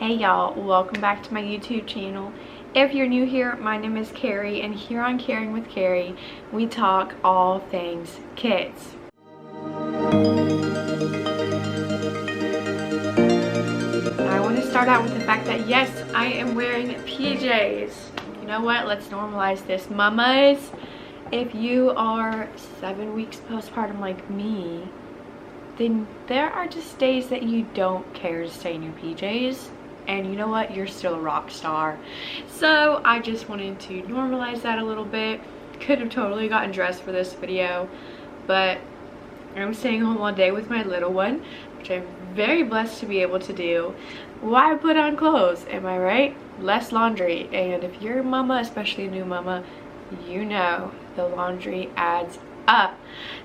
Hey y'all, welcome back to my YouTube channel. If you're new here, my name is Carrie, and here on Caring with Carrie, we talk all things kids. I want to start out with the fact that yes, I am wearing PJs. You know what? Let's normalize this. Mamas, if you are 7 weeks postpartum like me, then there are just days that you don't care to stay in your PJs. And you know what? You're still a rock star. So I just wanted to normalize that a little bit. Could have totally gotten dressed for this video, but I'm staying home all day with my little one, which I'm very blessed to be able to do. Why put on clothes? Am I right? Less laundry. And if you're a mama, especially a new mama, you know the laundry adds up.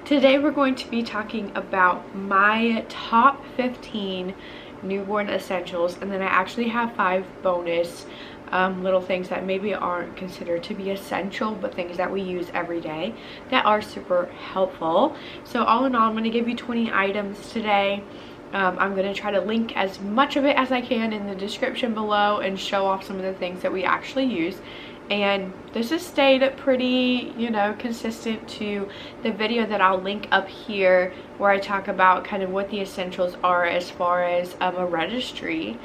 Today we're going to be talking about my top 15 newborn essentials, and then I actually have 5 bonus little things that maybe aren't considered to be essential, but things that we use every day that are super helpful. So all in all, I'm going to give you 20 items today. I'm going to try to link as much of it as I can in the description below and show off some of the things that we actually use. And this has stayed pretty, consistent to the video that I'll link up here, where I talk about kind of what the essentials are as far as a registry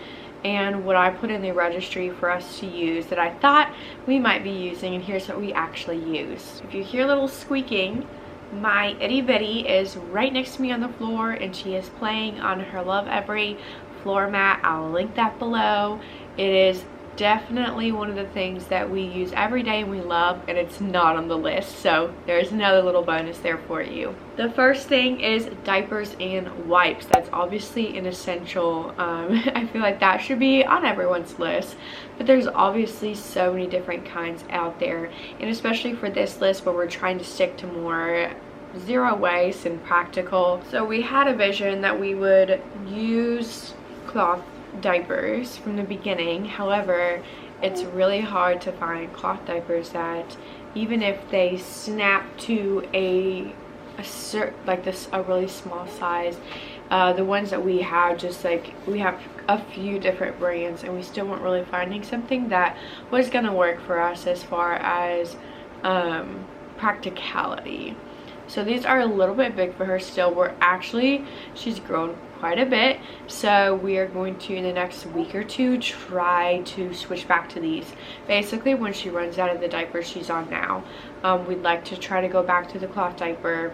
and what I put in the registry for us to use that I thought we might be using, and here's what we actually use. If you hear a little squeaking, my itty bitty is right next to me on the floor, and she is playing on her Love Every floor mat. I'll link that below. It is definitely one of the things that we use every day and we love, and it's not on the list, so there's another little bonus there for you. The first thing is diapers and wipes. That's obviously an essential. I feel like that should be on everyone's list, but there's obviously so many different kinds out there, and especially for this list where we're trying to stick to more zero waste and practical. So we had a vision that we would use cloth diapers from the beginning. However, it's really hard to find cloth diapers that, even if they snap to a really small size, the ones that we have, just like we have a few different brands, and we still weren't really finding something that was gonna work for us as far as practicality. So these are a little bit big for her still. She's grown quite a bit, so we are going to, in the next week or two, try to switch back to these. Basically, when she runs out of the diaper she's on now, we'd like to try to go back to the cloth diaper.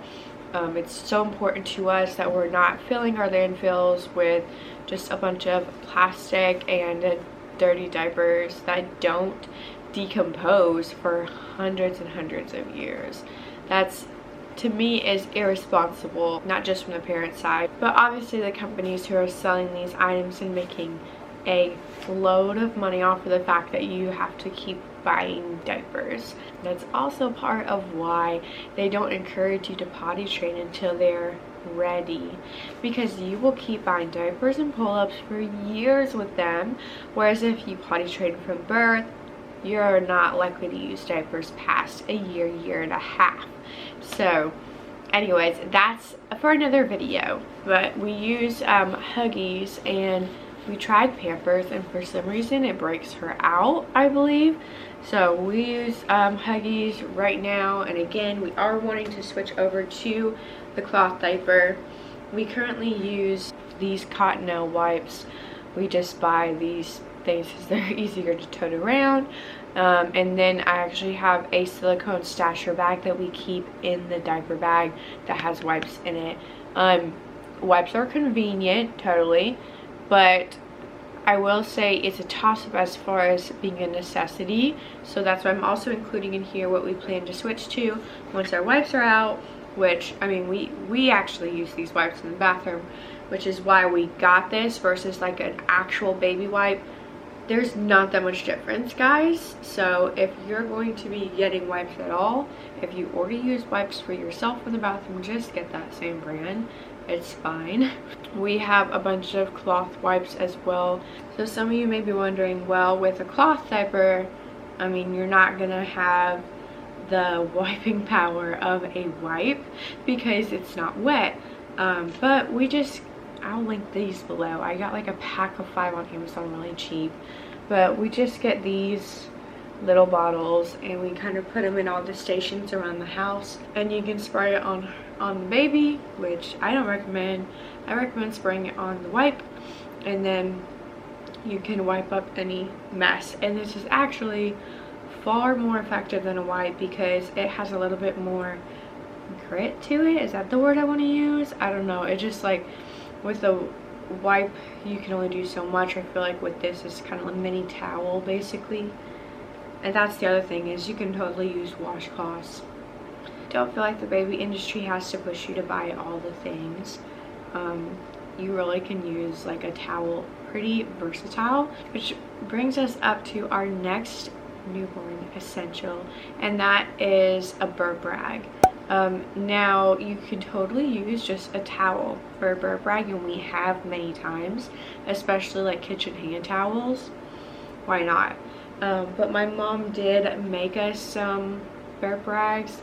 It's so important to us that we're not filling our landfills with just a bunch of plastic and dirty diapers that don't decompose for hundreds and hundreds of years. That's, to me, is irresponsible, not just from the parent side, but obviously the companies who are selling these items and making a load of money off of the fact that you have to keep buying diapers. That's also part of why they don't encourage you to potty train until they're ready, because you will keep buying diapers and pull-ups for years with them, whereas if you potty train from birth, you're not likely to use diapers past a year and a half. So anyways, that's for another video. But we use Huggies, and we tried Pampers, and for some reason it breaks her out, I believe. So we use Huggies right now, and again, we are wanting to switch over to the cloth diaper. We currently use these Cottonelle wipes. We just buy these things because they're easier to tote around. And then I actually have a silicone stasher bag that we keep in the diaper bag that has wipes in it. Wipes are convenient, totally, but I will say it's a toss-up as far as being a necessity. So that's why I'm also including in here what we plan to switch to once our wipes are out, which, I mean, we actually use these wipes in the bathroom, which is why we got this versus like an actual baby wipe. There's not that much difference, guys. So if you're going to be getting wipes at all, if you already use wipes for yourself in the bathroom, just get that same brand. It's fine. We have a bunch of cloth wipes as well. So some of you may be wondering, well, with a cloth diaper, I mean, you're not gonna have the wiping power of a wipe because it's not wet. But we just I'll link these below. I got like a pack of 5 on Amazon really cheap, but we just get these little bottles and we kind of put them in all the stations around the house, and you can spray it on the baby, which I don't recommend. I recommend spraying it on the wipe, and then you can wipe up any mess. And this is actually far more effective than a wipe because it has a little bit more grit to it. Is that the word I want to use? I don't know. It just, like, with the wipe you can only do so much. I feel like with this it's kind of a mini towel basically. And that's the other thing, is you can totally use washcloths. Don't feel like the baby industry has to push you to buy all the things. You really can use like a towel, pretty versatile. Which brings us up to our next newborn essential, and that is a burp rag. Now you could totally use just a towel for a burp rag, and we have many times, especially like kitchen hand towels. Why not? But my mom did make us some burp rags,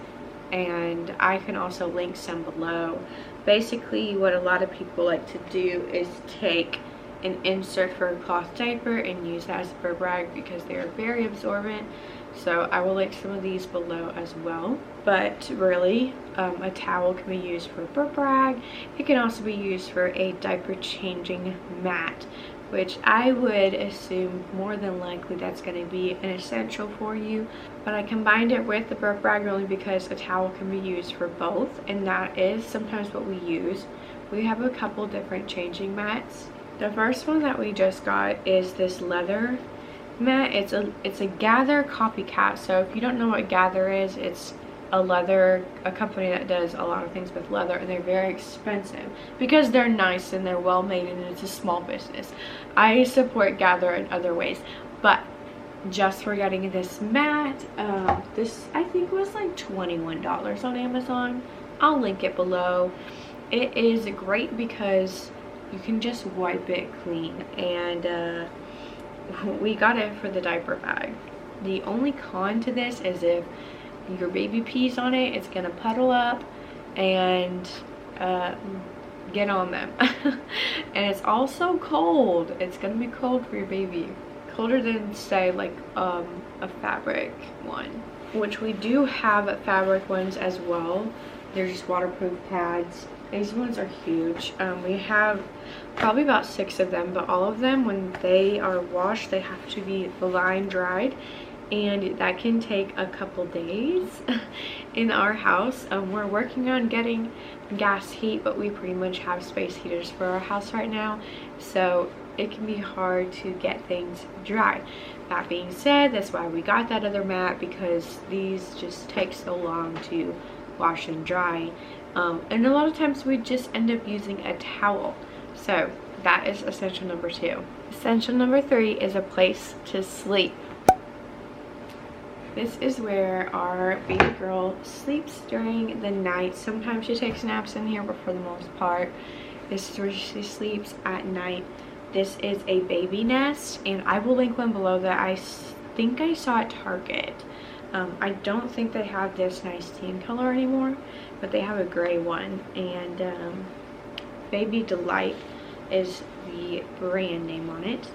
and I can also link some below. Basically what a lot of people like to do is take an insert for a cloth diaper and use that as a burp rag because they are very absorbent. So I will link some of these below as well. But really, a towel can be used for a burp rag. It can also be used for a diaper changing mat, which I would assume more than likely that's going to be an essential for you. But I combined it with the burp rag only because a towel can be used for both, and that is sometimes what we use. We have a couple different changing mats. The first one that we just got is this leather mat. It's a Gather copycat. So if you don't know what Gather is, it's a company that does a lot of things with leather, and they're very expensive because they're nice and they're well made and it's a small business. I support Gather in other ways, but just for getting this mat, this I think was like $21 on Amazon. I'll link it below. It is great because you can just wipe it clean, and we got it for the diaper bag. The only con to this is if your baby pees on it, it's gonna puddle up and get on them. And it's also cold. It's gonna be cold for your baby, colder than say like a fabric one, which we do have fabric ones as well. They're just waterproof pads. These ones are huge. We have probably about 6 of them, but all of them, when they are washed, they have to be line dried, and that can take a couple days in our house. We're working on getting gas heat, but we pretty much have space heaters for our house right now, so it can be hard to get things dry. That being said, that's why we got that other mat, because these just take so long to wash and dry. And a lot of times we just end up using a towel. So that is essential number 2. Essential number 3 is a place to sleep. This is where our baby girl sleeps during the night. Sometimes she takes naps in here, but for the most part, this is where she sleeps at night. This is a baby nest, and I will link one below that I think I saw at Target. I don't think they have this nice tan color anymore, but they have a gray one, and Baby Delight is the brand name on it.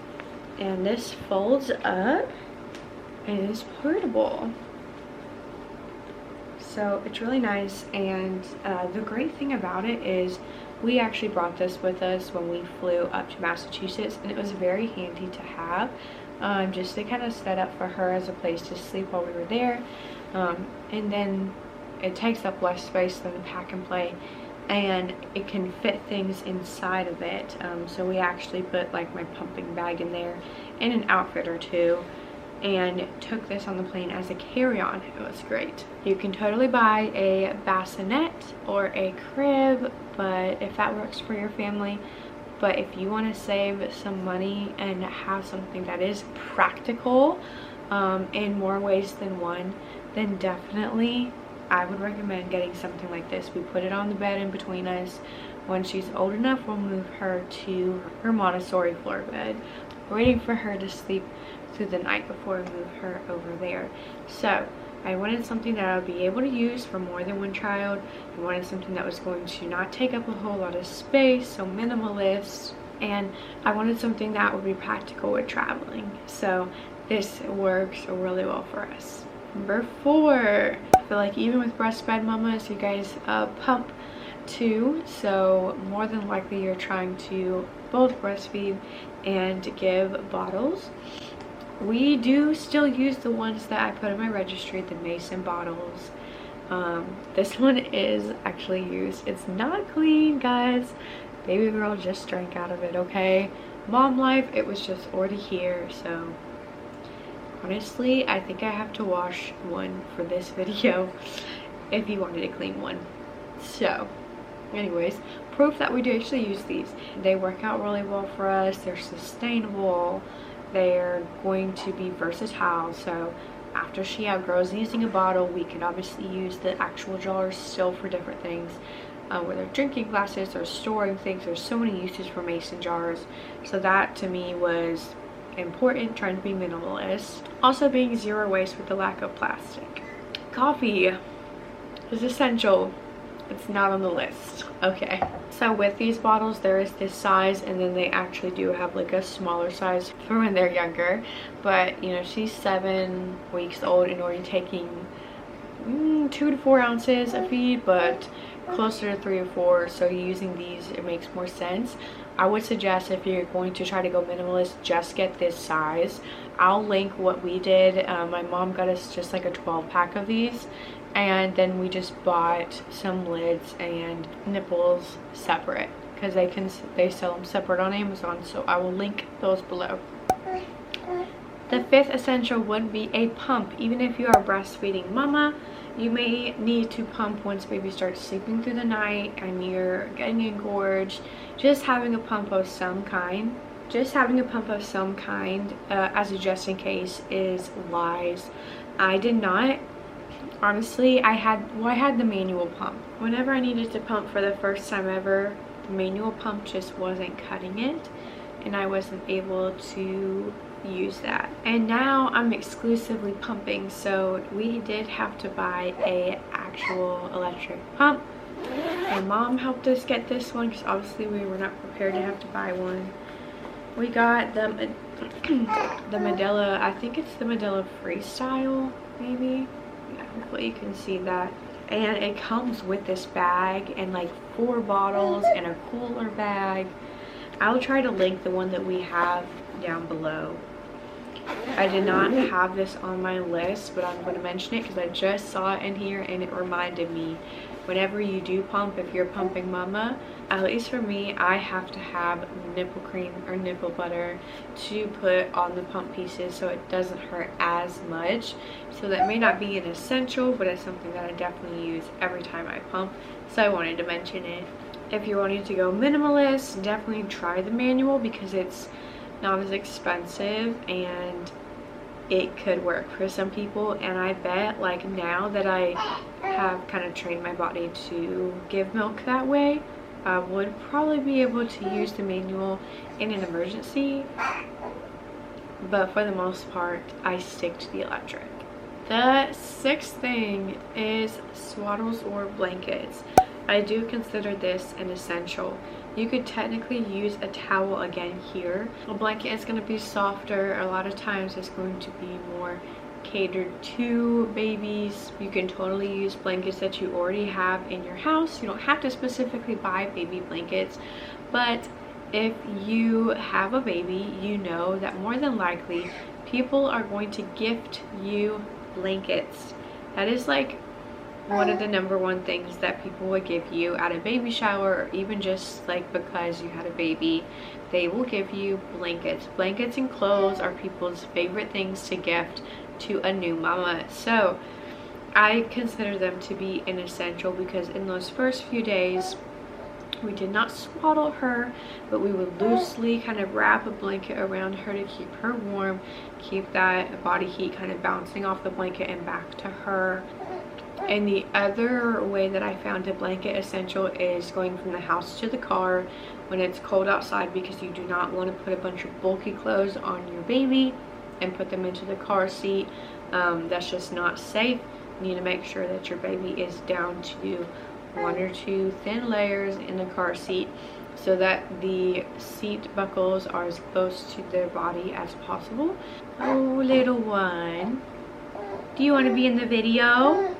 And this folds up and is portable, so it's really nice. And the great thing about it is we actually brought this with us when we flew up to Massachusetts, and it was very handy to have, just to kind of set up for her as a place to sleep while we were there. And then it takes up less space than the pack and play, and it can fit things inside of it. So we actually put like my pumping bag in there and an outfit or two, and took this on the plane as a carry-on. It was great. You can totally buy a bassinet or a crib, but if that works for your family. But if you want to save some money and have something that is practical in more ways than one, then definitely I would recommend getting something like this. We put it on the bed in between us. When she's old enough, we'll move her to her Montessori floor bed. We're waiting for her to sleep through the night before we move her over there. So I wanted something that I would be able to use for more than one child. I wanted something that was going to not take up a whole lot of space, so minimalist. And I wanted something that would be practical with traveling. So this works really well for us. Number 4, I feel like even with breastfed mamas, you guys pump too. So more than likely you're trying to both breastfeed and give bottles. We do still use the ones that I put in my registry, the Mason bottles. This one is actually used. It's not clean, guys. Baby girl just drank out of it, okay? Mom life, it was just already here, so honestly, I think I have to wash one for this video if you wanted a clean one. So, anyways, proof that we do actually use these. They work out really well for us. They're sustainable. They're going to be versatile. So after she outgrows using a bottle, we can obviously use the actual jars still for different things. Whether drinking glasses or storing things, there's so many uses for mason jars. So that to me was important, trying to be minimalist. Also being zero waste with the lack of plastic. Coffee is essential. It's not on the list. Okay, so with these bottles there is this size, and then they actually do have like a smaller size for when they're younger. But you know, she's 7 weeks old and already taking 2 to 4 ounces of feed, but closer to 3 or 4. So using these, it makes more sense. I would suggest if you're going to try to go minimalist, just get this size. I'll link what we did. My mom got us just like a 12-pack of these, and then we just bought some lids and nipples separate because they sell them separate on Amazon, so I will link those below. The 5th essential would be a pump. Even if you are a breastfeeding mama, you may need to pump once baby starts sleeping through the night and you're getting engorged. Just having a pump of some kind as a just in case is wise. I did not. Honestly, I had the manual pump. Whenever I needed to pump for the first time ever, the manual pump just wasn't cutting it, and I wasn't able to use that. And now I'm exclusively pumping, so we did have to buy a actual electric pump. My mom helped us get this one because obviously we were not prepared to have to buy one. We got the Medela, I think it's the Medela Freestyle, maybe. Yeah, hopefully you can see that. And it comes with this bag and like 4 bottles and a cooler bag. I'll try to link the one that we have down below. I did not have this on my list, but I'm going to mention it because I just saw it in here and it reminded me. Whenever you do pump, if you're pumping mama, at least for me, I have to have nipple cream or nipple butter to put on the pump pieces so it doesn't hurt as much. So that may not be an essential, but it's something that I definitely use every time I pump, so I wanted to mention it. If you're wanting to go minimalist, definitely try the manual because it's not as expensive and it could work for some people. And I bet like now that I have kind of trained my body to give milk that way, I would probably be able to use the manual in an emergency, but for the most part I stick to the electric. The 6th thing is swaddles or blankets. I do consider this an essential. You could technically use a towel again here. A blanket is going to be softer. A lot of times it's going to be more catered to babies. You can totally use blankets that you already have in your house. You don't have to specifically buy baby blankets, but if you have a baby, you know that more than likely people are going to gift you blankets. That is like one of the #1 things that people would give you at a baby shower, or even just like because you had a baby. They will give you blankets. Blankets and clothes are people's favorite things to gift to a new mama, so I consider them to be an essential because in those first few days we did not swaddle her, but we would loosely kind of wrap a blanket around her to keep her warm, keep that body heat kind of bouncing off the blanket and back to her. And the other way that I found a blanket essential is going from the house to the car when it's cold outside, because you do not want to put a bunch of bulky clothes on your baby and put them into the car seat That's just not safe. You need to make sure that your baby is down to 1 or 2 thin layers in the car seat so that the seat buckles are as close to their body as possible. Oh, little one. Do you want to be in the video?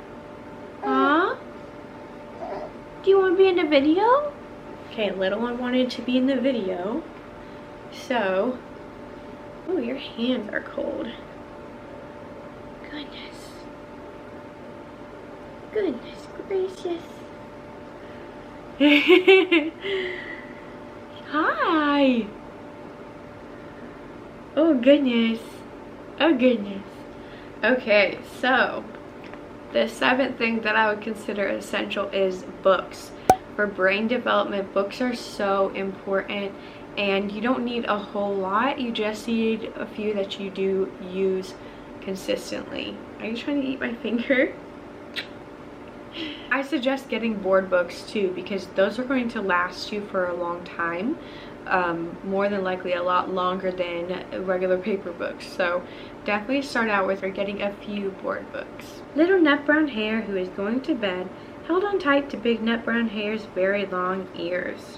Huh? Do you want to be in the video? Okay, little one wanted to be in the video. So, oh, your hands are cold. Goodness. Goodness gracious. Hi. Oh goodness. Oh goodness. Okay, so the 7th thing that I would consider essential is books. For brain development, books are so important, and you don't need a whole lot. You just need a few that you do use consistently. Are you trying to eat my finger? I suggest getting board books too, because those are going to last you for a long time. More than likely a lot longer than regular paper books. So definitely start out with getting a few board books. Little nut brown hare who is going to bed held on tight to big nut brown hare's very long ears.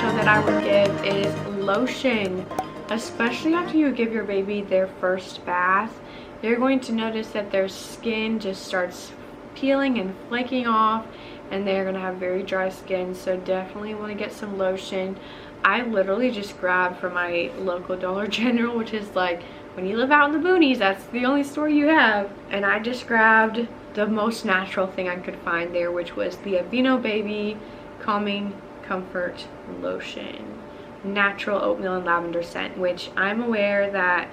That I would give is lotion, especially after you give your baby their first bath. You're going to notice that their skin just starts peeling and flaking off, and they're going to have very dry skin, so definitely want to get some lotion. I literally just grabbed from my local Dollar General, which is like, when you live out in the boonies, that's the only store you have, and I just grabbed the most natural thing I could find there, which was the Aveeno Baby Calming Comfort Lotion, natural oatmeal and lavender scent, which I'm aware that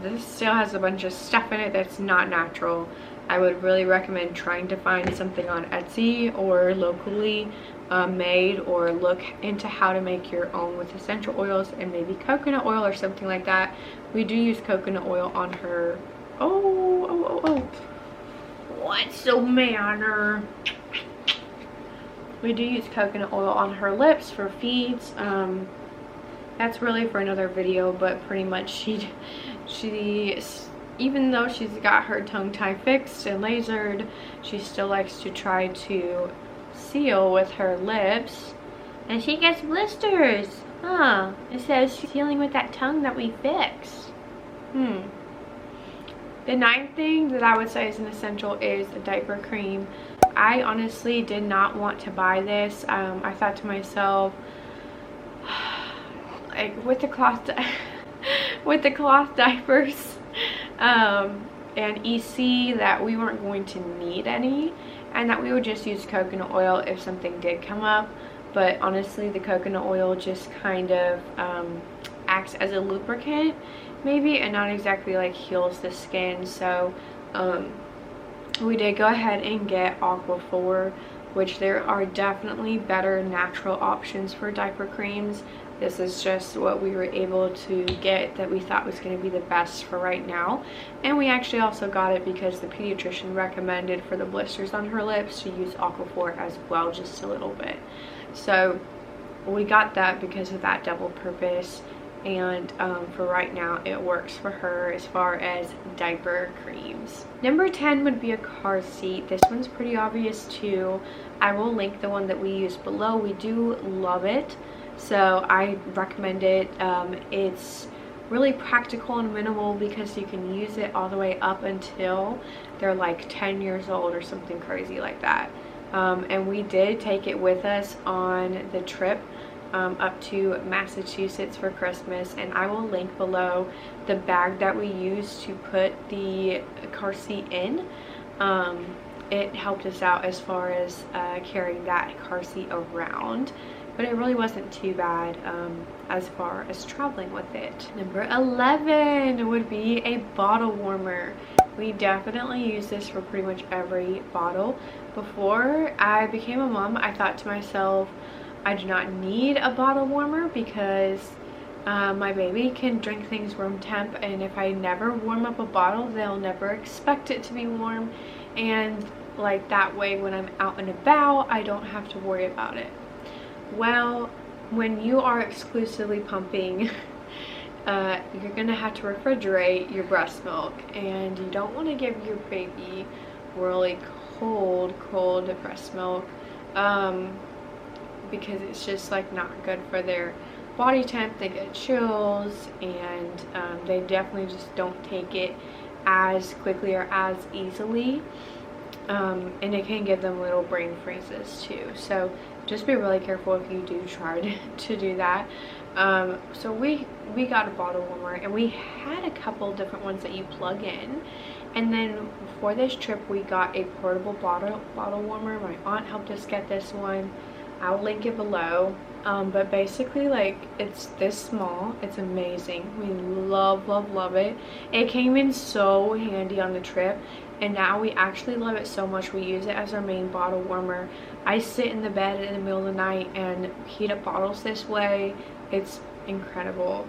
this still has a bunch of stuff in it that's not natural. I would really recommend trying to find something on Etsy or locally made, or look into how to make your own with essential oils and maybe coconut oil or something like that. We do use coconut oil on her. Oh, what's the matter? We do use coconut oil on her lips for feeds. That's really for another video, but pretty much she even though she's got her tongue tie fixed and lasered, she still likes to try to seal with her lips, and she gets blisters. It says she's healing with that tongue that we fixed. The 9th thing that I would say is an essential is a diaper cream. I honestly did not want to buy this. I thought to myself, like with the cloth diapers and EC, that we weren't going to need any, and that we would just use coconut oil if something did come up. But honestly, the coconut oil just kind of acts as a lubricant maybe, and not exactly like heals the skin. So we did go ahead and get Aquaphor, which there are definitely better natural options for diaper creams. This is just what we were able to get that we thought was going to be the best for right now. And we actually also got it because the pediatrician recommended for the blisters on her lips to use Aquaphor as well, just a little bit. So we got that because of that double purpose. And for right now it works for her as far as diaper creams. Number 10 would be a car seat. This one's pretty obvious too. I will link the one that we use below. We do love it, so I recommend it. It's really practical and minimal because you can use it all the way up until they're like 10 years old or something crazy like that. And we did take it with us on the trip up to Massachusetts for Christmas, and I will link below the bag that we used to put the car seat in. It helped us out as far as carrying that car seat around, but it really wasn't too bad as far as traveling with it. Number 11 would be a bottle warmer. We definitely use this for pretty much every bottle. Before I became a mom, I thought to myself, I do not need a bottle warmer because My baby can drink things room temp, and if I never warm up a bottle, they'll never expect it to be warm, and like that way when I'm out and about, I don't have to worry about it. Well, when you are exclusively pumping, you're gonna have to refrigerate your breast milk, and you don't want to give your baby really cold breast milk, because it's just like not good for their body temp. They get chills, and they definitely just don't take it as quickly or as easily, and it can give them little brain freezes too. So just be really careful if you do try to do that. So we got a bottle warmer, and we had a couple different ones that you plug in, and then for this trip we got a portable bottle warmer. My aunt helped us get this one. I'll link it below. But basically, like, it's this small. It's amazing. We love it. It came in so handy on the trip, and now we actually love it so much we use it as our main bottle warmer. I sit in the bed in the middle of the night and heat up bottles this way. It's incredible.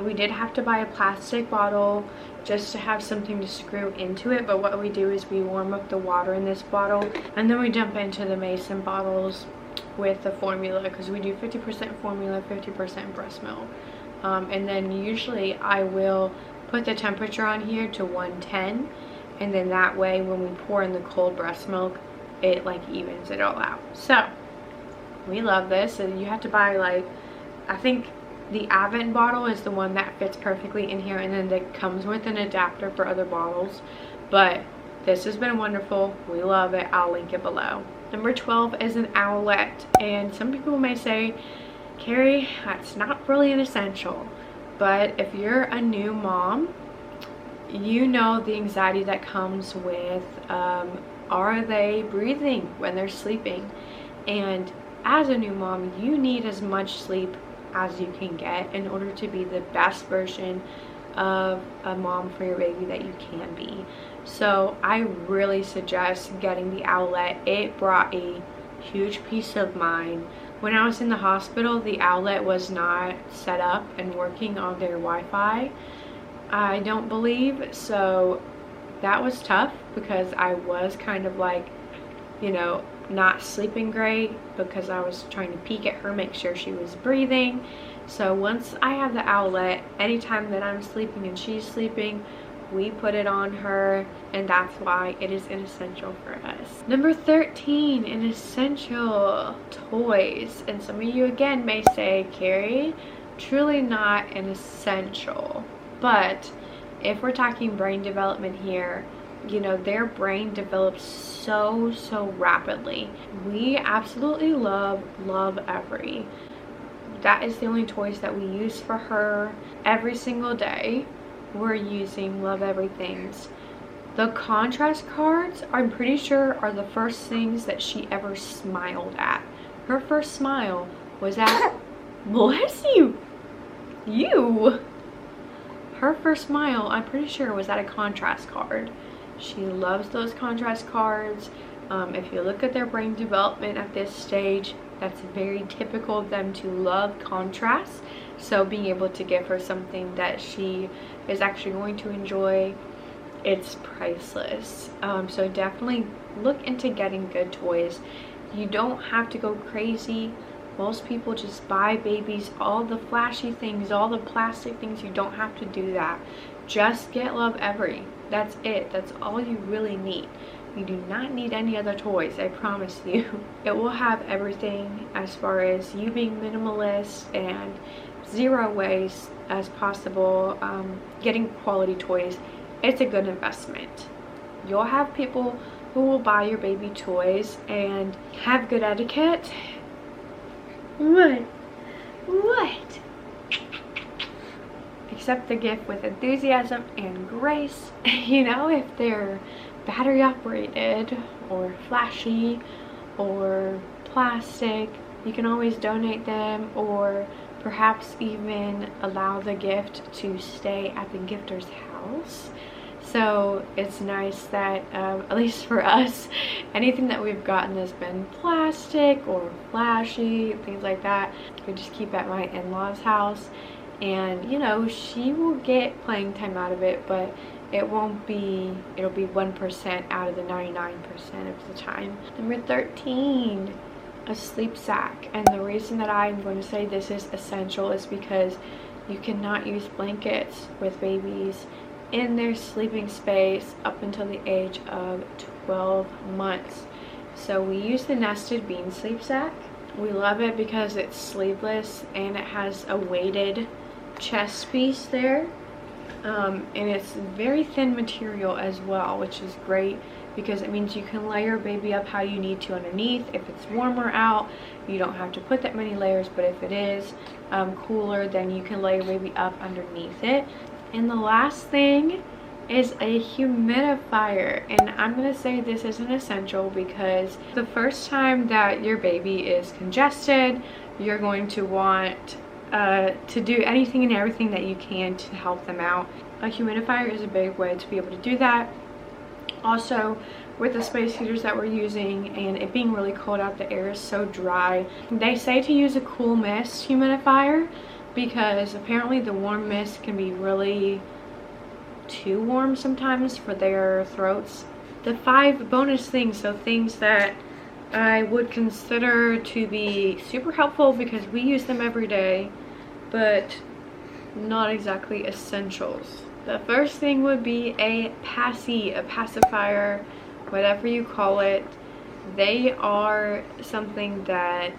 We did have to buy a plastic bottle just to have something to screw into it, but what we do is we warm up the water in this bottle, and then we jump into the mason bottles with the formula, because we do 50% formula, 50% breast milk, and then usually I will put the temperature on here to 110, and then that way when we pour in the cold breast milk, it like evens it all out. So we love this. And you have to buy, like, I think the Advent bottle is the one that fits perfectly in here, and then it comes with an adapter for other bottles. But this has been wonderful. We love it. I'll link it below. Number 12 is an Owlet, and some people may say, Carrie, that's not really an essential. But if you're a new mom, you know the anxiety that comes with are they breathing when they're sleeping? And as a new mom, you need as much sleep as you can get in order to be the best version of a mom for your baby that you can be. So I really suggest getting the Owlet. It brought a huge peace of mind. When I was in the hospital, the Owlet was not set up and working on their Wi-Fi, I don't believe. So that was tough, because I was kind of like, you know, not sleeping great, because I was trying to peek at her, make sure she was breathing. So once I have the Owlet, anytime that I'm sleeping and she's sleeping, we put it on her, and that's why it is an essential for us. Number 13, an essential, toys. And some of you again may say, Carrie, truly not an essential. But if we're talking brain development here, you know, their brain develops so rapidly. We absolutely love Every. That is the only toys that we use for her every single day. We're using Love Everythings. The contrast cards, I'm pretty sure, are the first things that she ever smiled at. Her first smile was at, bless you, her first smile, I'm pretty sure, was at a contrast card. She loves those contrast cards. If you look at their brain development at this stage, that's very typical of them to love contrast. So being able to give her something that she is actually going to enjoy, it's priceless. So definitely look into getting good toys. You don't have to go crazy. Most people just buy babies all the flashy things, all the plastic things. You don't have to do that. Just get Love Every. That's it. That's all you really need. You do not need any other toys, I promise you. It will have everything as far as you being minimalist and zero waste as possible. Getting quality toys, it's a good investment. You'll have people who will buy your baby toys and have good etiquette. What? Accept the gift with enthusiasm and grace. You know, if they're battery operated or flashy or plastic, you can always donate them, or perhaps even allow the gift to stay at the gifter's house. So it's nice that, at least for us, anything that we've gotten has been plastic or flashy, things like that, we just keep at my in-laws' house. and you know, she will get playing time out of it, but it'll be 1% out of the 99% of the time. Number 13, a sleep sack. And the reason that I'm going to say this is essential is because you cannot use blankets with babies in their sleeping space up until the age of 12 months. So we use the nested bean sleep sack. We love it because it's sleeveless and it has a weighted chest piece there. And it's very thin material as well, which is great because it means you can layer baby up how you need to underneath. If it's warmer out, you don't have to put that many layers, but if it is cooler, then you can layer baby up underneath it. And the last thing is a humidifier, and I'm going to say this is an essential because the first time that your baby is congested, you're going to want to do anything and everything that you can to help them out. A humidifier is a big way to be able to do that. Also, with the space heaters that we're using and it being really cold out, the air is so dry. They say to use a cool mist humidifier because apparently the warm mist can be really too warm sometimes for their throats. The 5 bonus things, so things that I would consider to be super helpful because we use them every day, but not exactly essentials. The first thing would be a pacifier, whatever you call it. They are something that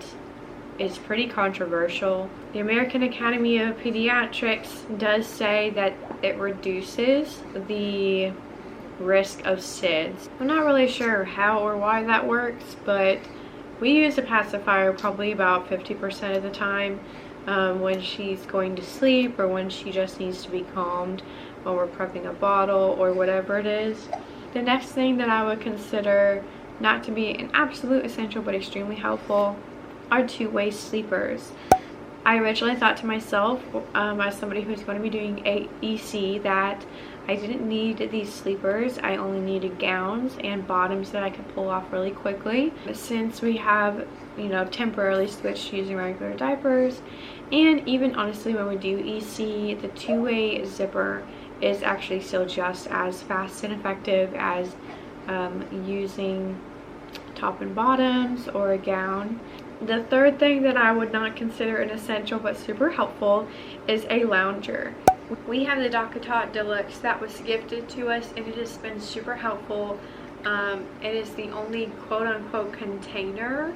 is pretty controversial. The American Academy of Pediatrics does say that it reduces the risk of SIDS. I'm not really sure how or why that works, but we use a pacifier probably about 50% of the time when she's going to sleep or when she just needs to be calmed when we're prepping a bottle or whatever it is. The next thing that I would consider not to be an absolute essential but extremely helpful are two-way sleepers. I originally thought to myself, as somebody who's going to be doing EC, that I didn't need these sleepers. I only needed gowns and bottoms that I could pull off really quickly. Since we have, you know, temporarily switched to using regular diapers, and even honestly when we do EC, the two-way zipper is actually still just as fast and effective as using top and bottoms or a gown. The third thing that I would not consider an essential but super helpful is a lounger. We have the Lacticups Deluxe that was gifted to us, and it has been super helpful. It is the only quote-unquote container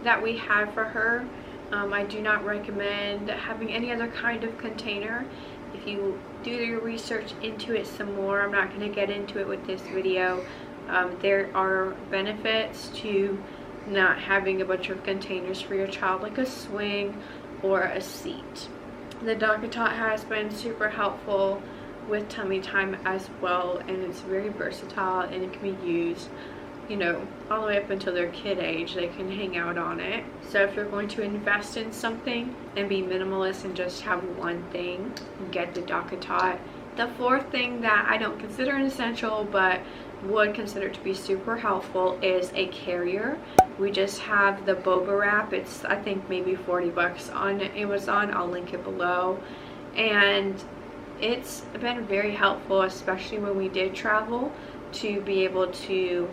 that we have for her. I do not recommend having any other kind of container. If you do your research into it some more, I'm not going to get into it with this video. There are benefits to not having a bunch of containers for your child, like a swing or a seat. The Lacticups has been super helpful with tummy time as well, and it's very versatile and it can be used, you know, all the way up until their kid age. They can hang out on it. So if you're going to invest in something and be minimalist and just have one thing, get the Lacticups. The fourth thing that I don't consider an essential but would consider to be super helpful is a carrier. We just have the boba wrap. It's, I think, maybe 40 bucks on Amazon. I'll link it below. And it's been very helpful, especially when we did travel, to be able to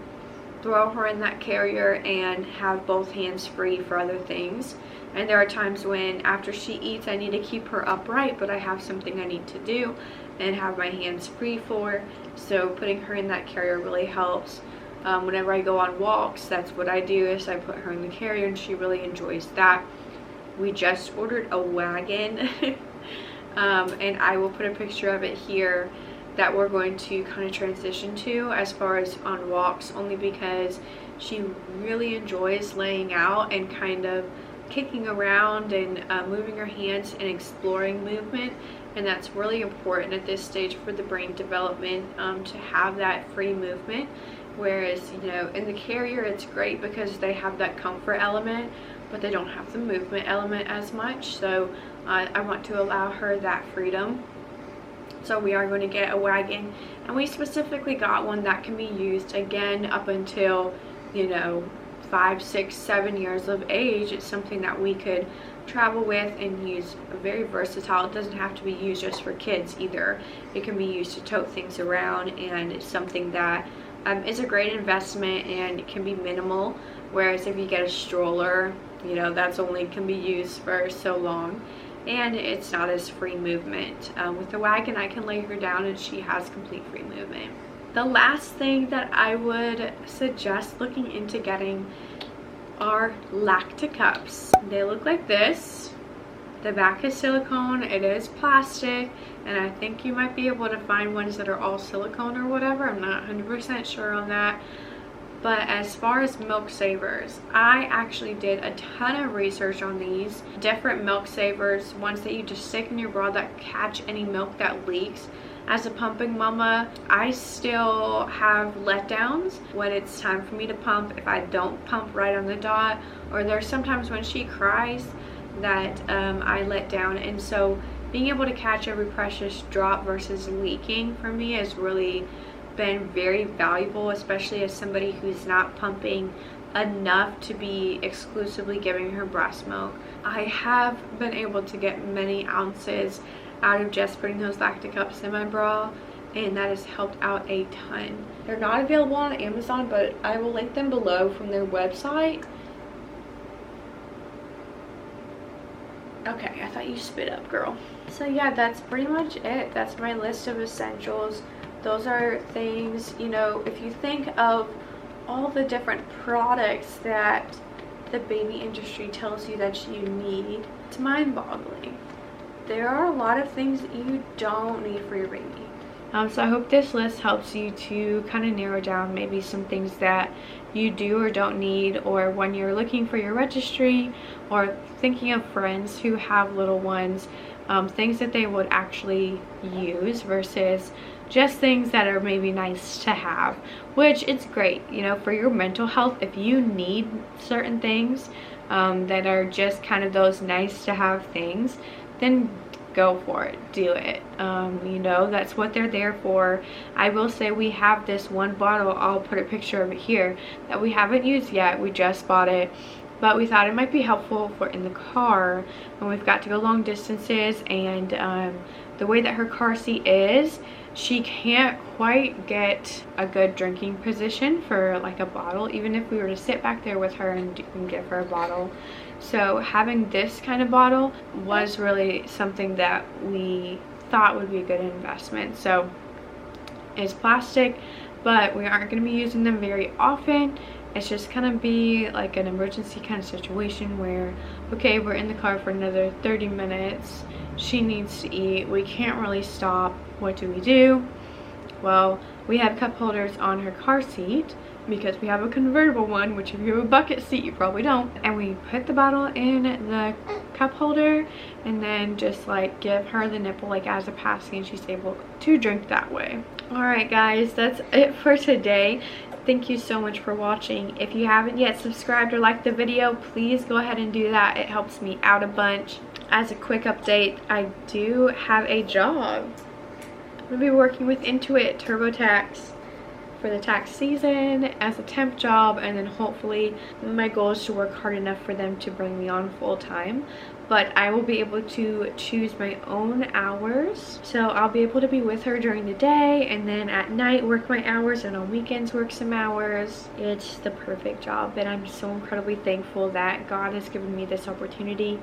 throw her in that carrier and have both hands free for other things. And there are times when after she eats I need to keep her upright, but I have something I need to do and have my hands free for. So putting her in that carrier really helps. Whenever I go on walks, that's what I do, is I put her in the carrier, and she really enjoys that. We just ordered a wagon and I will put a picture of it here, that we're going to kind of transition to as far as on walks, only because she really enjoys laying out and kind of kicking around and moving her hands and exploring movement. And that's really important at this stage for the brain development, to have that free movement. Whereas, you know, in the carrier it's great because they have that comfort element, but they don't have the movement element as much. So I want to allow her that freedom. So we are going to get a wagon, and we specifically got one that can be used again up until, you know, 5, 6, 7 years of age. It's something that we could travel with and use. Very versatile. It doesn't have to be used just for kids either. It can be used to tote things around, and it's something that is a great investment and it can be minimal. Whereas if you get a stroller, you know, that's only can be used for so long, and it's not as free movement. With the wagon, I can lay her down and she has complete free movement. The last thing that I would suggest looking into getting are Lacticups. They look like this. The back is silicone, it is plastic, and I think you might be able to find ones that are all silicone or whatever. I'm not 100% sure on that. But as far as milk savers, I actually did a ton of research on these different milk savers, ones that you just stick in your bra that catch any milk that leaks. As a pumping mama, I still have letdowns when it's time for me to pump if I don't pump right on the dot, or there's sometimes when she cries that I let down. And so being able to catch every precious drop versus leaking for me has really been very valuable, especially as somebody who's not pumping enough to be exclusively giving her breast milk. I have been able to get many ounces out of just putting those Lacticups in my bra, and that has helped out a ton. They're not available on Amazon, but I will link them below from their website. Okay, I thought you spit up, girl. So yeah, that's pretty much it. That's my list of essentials. Those are things, you know, if you think of all the different products that the baby industry tells you that you need, it's mind-boggling. There are a lot of things that you don't need for your baby. So I hope this list helps you to kind of narrow down maybe some things that you do or don't need, or when you're looking for your registry or thinking of friends who have little ones, things that they would actually use versus just things that are maybe nice to have, which it's great, you know, for your mental health. If you need certain things that are just kind of those nice to have things, then go for it, do it. You know, that's what they're there for. I will say we have this one bottle, I'll put a picture of it here, that we haven't used yet. We just bought it, but we thought it might be helpful for in the car when we've got to go long distances, and the way that her car seat is, she can't quite get a good drinking position for like a bottle, even if we were to sit back there with her and give her a bottle. So having this kind of bottle was really something that we thought would be a good investment. So it's plastic, but we aren't going to be using them very often. It's just kind of be like an emergency kind of situation where, okay, we're in the car for another 30 minutes, she needs to eat, we can't really stop, what do? Well, we have cup holders on her car seat because we have a convertible one, which if you have a bucket seat you probably don't, and we put the bottle in the cup holder and then just like give her the nipple like as a passing, and she's able to drink that way. All right guys, that's it for today. Thank you so much for watching. If you haven't yet subscribed or liked the video, please go ahead and do that. It helps me out a bunch. As a quick update, I do have a job. I'm going to be working with Intuit TurboTax for the tax season as a temp job, and then hopefully my goal is to work hard enough for them to bring me on full-time. But I will be able to choose my own hours, so I'll be able to be with her during the day and then at night work my hours, and on weekends work some hours. It's the perfect job, and I'm so incredibly thankful that God has given me this opportunity.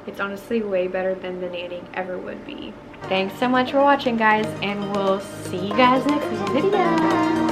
It's honestly way better than the nannying ever would be. Thanks so much for watching guys, and we'll see you guys next video.